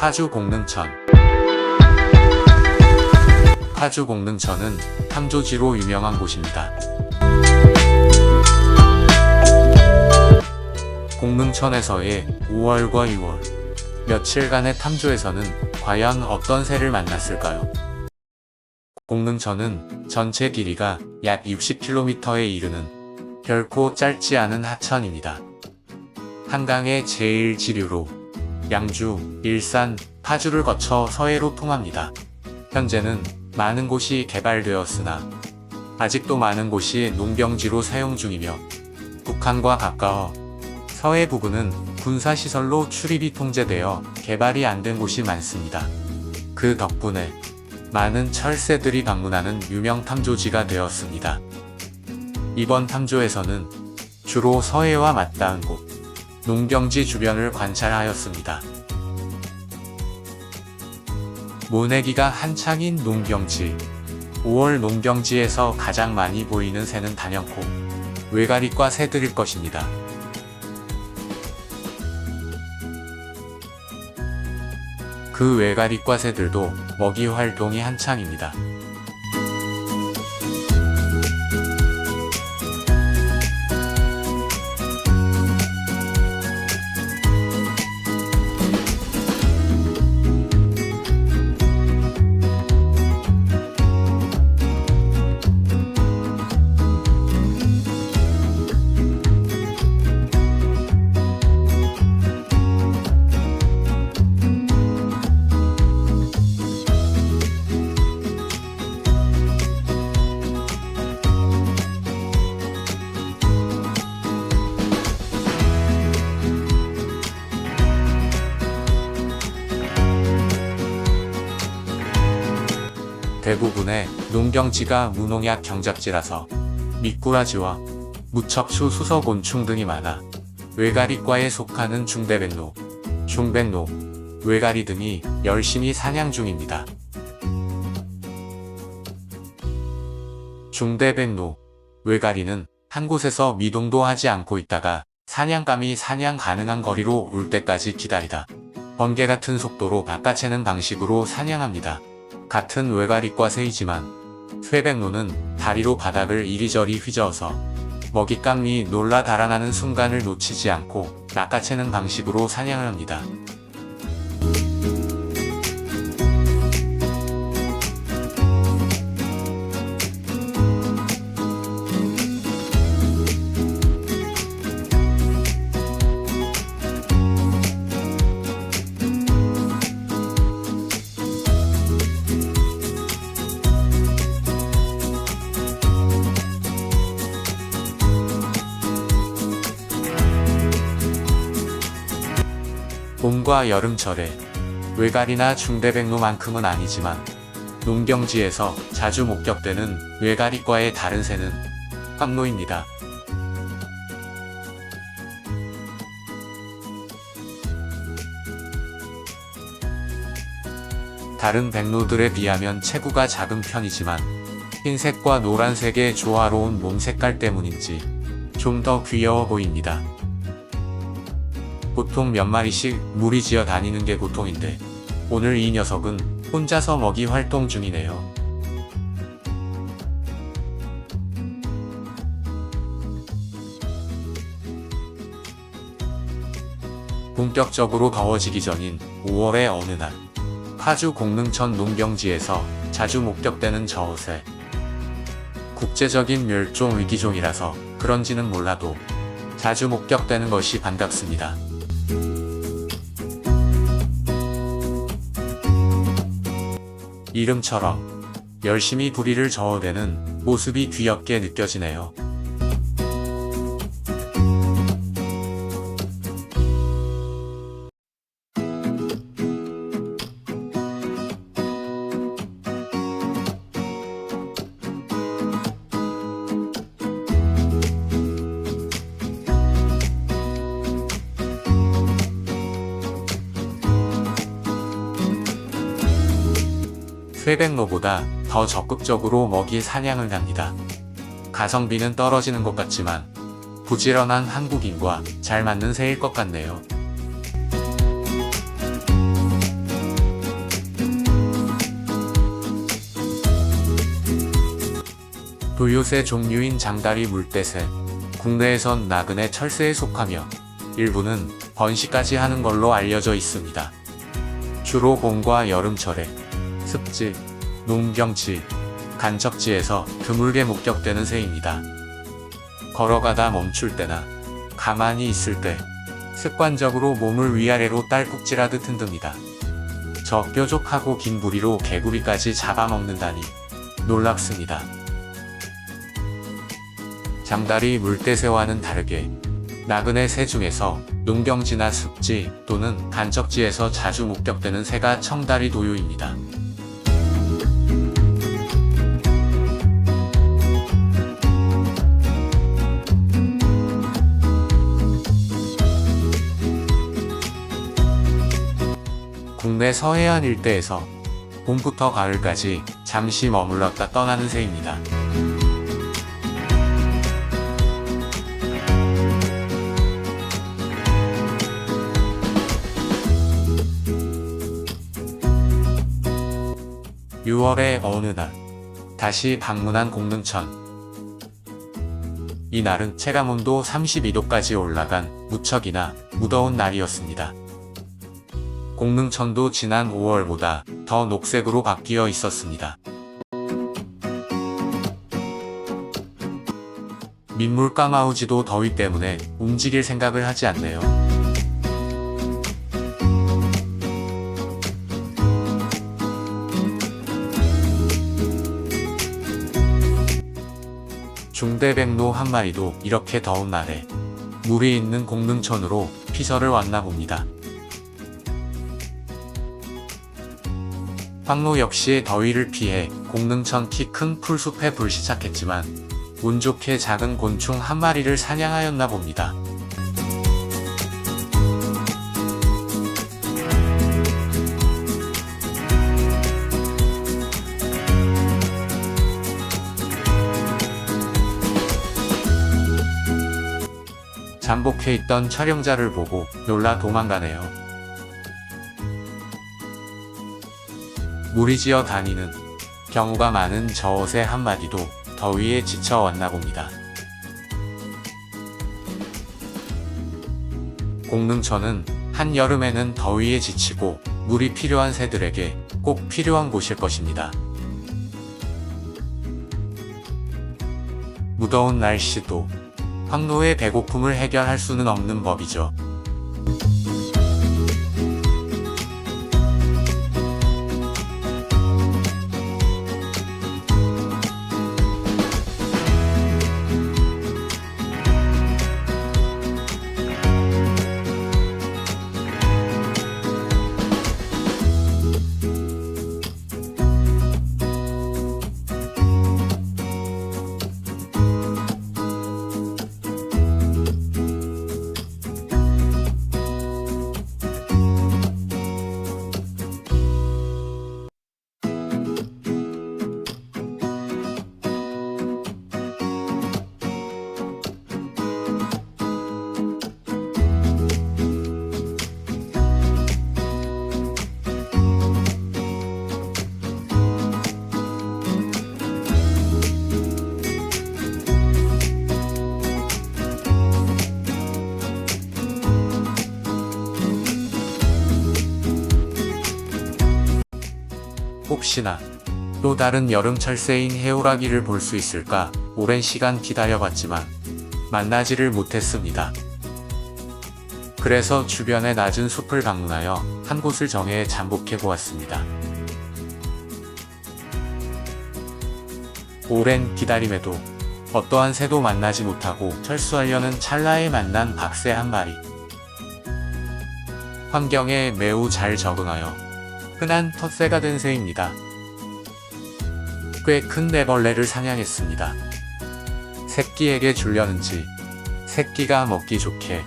파주 공릉천. 파주 공릉천은 탐조지로 유명한 곳입니다. 공릉천에서의 5월과 6월 며칠간의 탐조에서는 과연 어떤 새를 만났을까요? 공릉천은 전체 길이가 약 60km에 이르는 결코 짧지 않은 하천입니다. 한강의 제1지류로 양주, 일산, 파주를 거쳐 서해로 통합니다. 현재는 많은 곳이 개발되었으나 아직도 많은 곳이 농경지로 사용 중이며 북한과 가까워 서해 부근은 군사시설로 출입이 통제되어 개발이 안 된 곳이 많습니다. 그 덕분에 많은 철새들이 방문하는 유명 탐조지가 되었습니다. 이번 탐조에서는 주로 서해와 맞닿은 곳, 농경지 주변을 관찰하였습니다. 모내기가 한창인 농경지. 5월 농경지에서 가장 많이 보이는 새는 단연코 외가리과 새들일 것입니다. 그 외가리과 새들도 먹이 활동이 한창입니다. 대부분의 농경지가 무농약 경작지라서 미꾸라지와 무척추 수서곤충 등이 많아 외가리과에 속하는 중대백로, 중백로, 외가리 등이 열심히 사냥 중입니다. 중대백로, 외가리는 한 곳에서 미동도 하지 않고 있다가 사냥감이 사냥 가능한 거리로 올 때까지 기다리다 번개 같은 속도로 바깥채는 방식으로 사냥합니다. 같은 외가리과 새이지만 쇠백로는 다리로 바닥을 이리저리 휘저어서 먹잇감이 놀라 달아나는 순간을 놓치지 않고 낚아채는 방식으로 사냥을 합니다. 봄과 여름철에 외가리나 중대백로만큼은 아니지만 농경지에서 자주 목격되는 외가리과의 다른 새는 황로입니다. 다른 백로들에 비하면 체구가 작은 편이지만 흰색과 노란색의 조화로운 몸 색깔 때문인지 좀 더 귀여워 보입니다. 보통 몇 마리씩 무리지어 다니는 게 보통인데 오늘 이 녀석은 혼자서 먹이 활동 중이네요. 본격적으로 더워지기 전인 5월의 어느 날 파주 공릉천 농경지에서 자주 목격되는 저새. 국제적인 멸종 위기종이라서 그런지는 몰라도 자주 목격되는 것이 반갑습니다. 이름처럼 열심히 부리를 저어대는 모습이 귀엽게 느껴지네요. 쇠백로보다 더 적극적으로 먹이 사냥을 합니다. 가성비는 떨어지는 것 같지만 부지런한 한국인과 잘 맞는 새일 것 같네요. 도요새 종류인 장다리 물대새, 국내에선 나그네 철새에 속하며 일부는 번식까지 하는 걸로 알려져 있습니다. 주로 봄과 여름철에 습지, 농경지, 간척지에서 드물게 목격되는 새입니다. 걸어가다 멈출 때나 가만히 있을 때 습관적으로 몸을 위아래로 딸꾹질하듯 흔듭니다. 저 뾰족하고 긴 부리로 개구리까지 잡아먹는다니 놀랍습니다. 장다리 물대새와는 다르게 나그네 새 중에서 농경지나 습지 또는 간척지에서 자주 목격되는 새가 청다리 도요입니다. 국내 서해안 일대에서 봄부터 가을까지 잠시 머물렀다 떠나는 새입니다. (6월의) 어느 날 다시 방문한 공릉천. 이날은 체감온도 32도까지 올라간 무척이나 무더운 날이었습니다. 공릉천도 지난 5월보다 더 녹색으로 바뀌어 있었습니다. 민물 까마우지도 더위 때문에 움직일 생각을 하지 않네요. 중대백로 한 마리도 이렇게 더운 날에 물이 있는 공릉천으로 피서를 왔나 봅니다. 황로 역시 더위를 피해 공릉천 키 큰 풀숲에 불시착했지만 운 좋게 작은 곤충 한 마리를 사냥하였나 봅니다. 잠복해 있던 촬영자를 보고 놀라 도망가네요. 무리지어 다니는 경우가 많은 저 새 한 마리도 더위에 지쳐왔나 봅니다. 공릉천은 한여름에는 더위에 지치고 물이 필요한 새들에게 꼭 필요한 곳일 것입니다. 무더운 날씨도 황로의 배고픔을 해결할 수는 없는 법이죠. 혹시나 또 다른 여름철새인 해오라기를 볼 수 있을까 오랜 시간 기다려봤지만 만나지를 못했습니다. 그래서 주변의 낮은 숲을 방문하여 한 곳을 정해 잠복해 보았습니다. 오랜 기다림에도 어떠한 새도 만나지 못하고 철수하려는 찰나에 만난 박새 한 마리. 환경에 매우 잘 적응하여 흔한 텃새가 된 새입니다. 꽤 큰 내벌레를 사냥했습니다. 새끼에게 주려는지 새끼가 먹기 좋게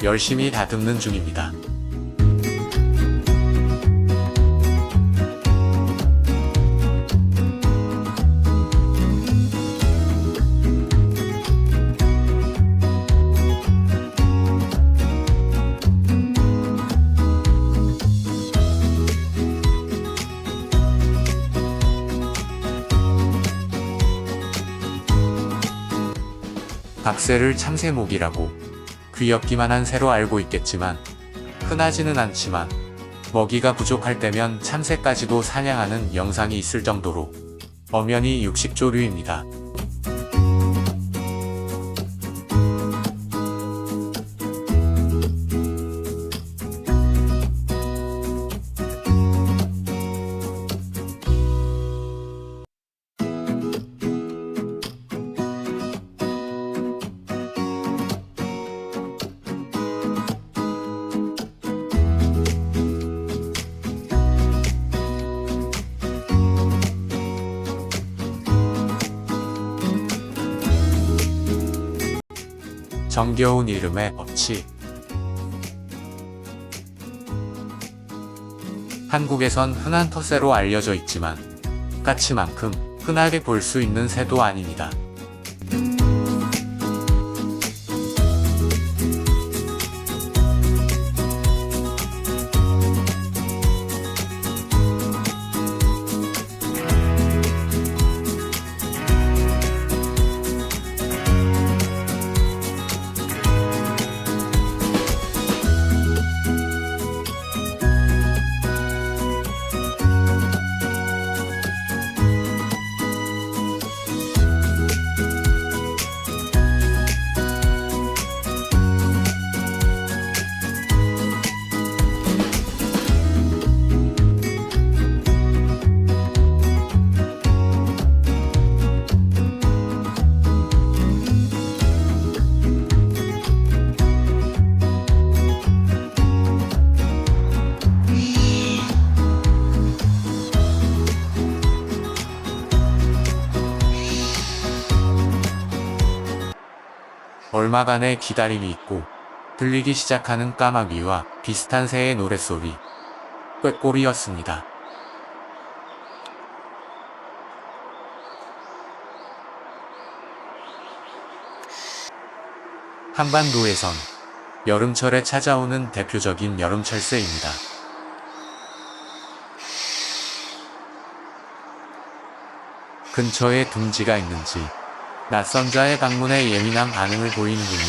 열심히 다듬는 중입니다. 박새를 참새목이라고 귀엽기만 한 새로 알고 있겠지만 흔하지는 않지만 먹이가 부족할 때면 참새까지도 사냥하는 영상이 있을 정도로 엄연히 육식조류입니다. 정겨운 이름의 어치. 한국에선 흔한 텃새로 알려져 있지만 까치만큼 흔하게 볼 수 있는 새도 아닙니다. 얼마간의 기다림이 있고 들리기 시작하는 까마귀와 비슷한 새의 노랫소리, 꾀꼬리였습니다. 한반도에선 여름철에 찾아오는 대표적인 여름철새입니다. 근처에 둥지가 있는지 낯선 자의 방문에 예민한 반응을 보이는군요.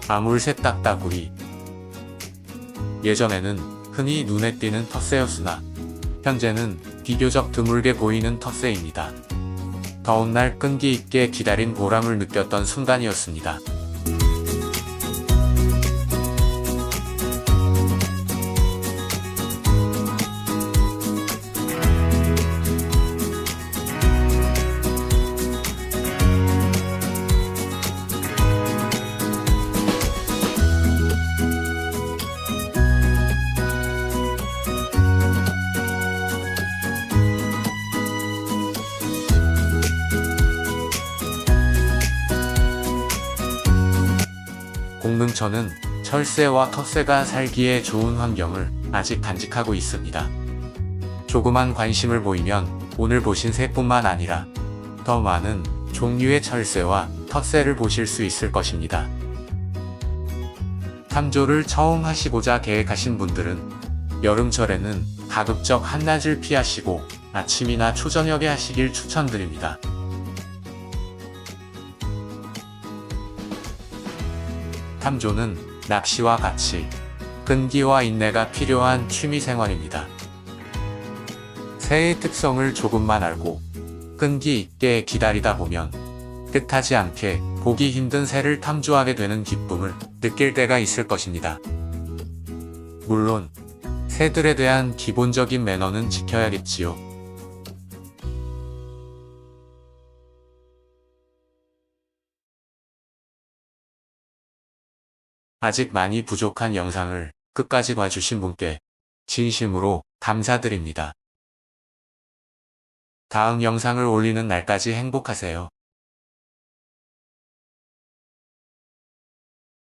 아물새 딱따구리. 예전에는 흔히 눈에 띄는 텃새였으나 현재는 비교적 드물게 보이는 텃새입니다. 더운 날 끈기 있게 기다린 보람을 느꼈던 순간이었습니다. 공릉천은 철새와 텃새가 살기에 좋은 환경을 아직 간직하고 있습니다. 조그만 관심을 보이면 오늘 보신 새뿐만 아니라 더 많은 종류의 철새와 텃새를 보실 수 있을 것입니다. 탐조를 처음 하시고자 계획하신 분들은 여름철에는 가급적 한낮을 피하시고 아침이나 초저녁에 하시길 추천드립니다. 탐조는 낚시와 같이 끈기와 인내가 필요한 취미생활입니다. 새의 특성을 조금만 알고 끈기 있게 기다리다 보면 뜻하지 않게 보기 힘든 새를 탐조하게 되는 기쁨을 느낄 때가 있을 것입니다. 물론 새들에 대한 기본적인 매너는 지켜야겠지요. 아직 많이 부족한 영상을 끝까지 봐주신 분께 진심으로 감사드립니다. 다음 영상을 올리는 날까지 행복하세요.